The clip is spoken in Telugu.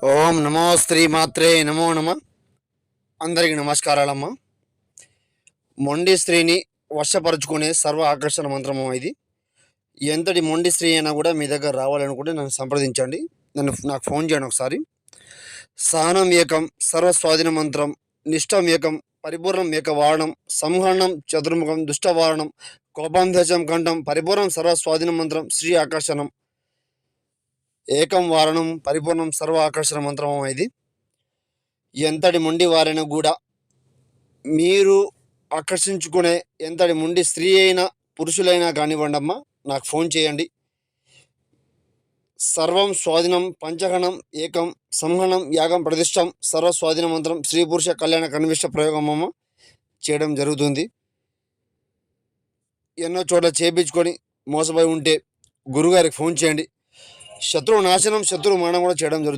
ఓం నమో శ్రీ మాత్రే నమో నమ. అందరికి నమస్కారాలమ్మా. మొండి స్త్రీని వశపరుచుకునే సర్వ ఆకర్షణ మంత్రము ఇది. ఎంతటి మొండి స్త్రీ అయినా కూడా మీ దగ్గర రావాలనుకుంటే నన్ను సంప్రదించండి. నాకు ఫోన్ చేయండి ఒకసారి. సహనం ఏకం సర్వస్వాధీన మంత్రం, నిష్టం ఏకం పరిపూర్ణం ఏకవారణం, సంహరణం చతుర్ముఖం దుష్టవారణం, కోపం దశం కంఠం పరిపూర్ణం సర్వస్వాధీన మంత్రం, శ్రీ ఆకర్షణం ఏకం వారణం పరిపూర్ణం సర్వ ఆకర్షణ మంత్రము ఇది. ఎంతటి మొండి వారైనా కూడా మీరు ఆకర్షించుకునే ఎంతటి మొండి స్త్రీ అయినా పురుషులైనా కానివ్వండి అమ్మా, నాకు ఫోన్ చేయండి. సర్వం స్వాధీనం పంచగణం ఏకం సంహనం యాగం ప్రతిష్టం సర్వ స్వాధీన మంత్రం స్త్రీ పురుష కళ్యాణ కనివిష్ట ప్రయోగం అమ్మ చేయడం జరుగుతుంది. ఎన్నో చోట్ల చేయించుకొని మోసపోయి ఉంటే గురుగారికి ఫోన్ చేయండి. శత్రువు నాశనం శత్రువు మరణం కూడా చేయడం జరుగుతుంది.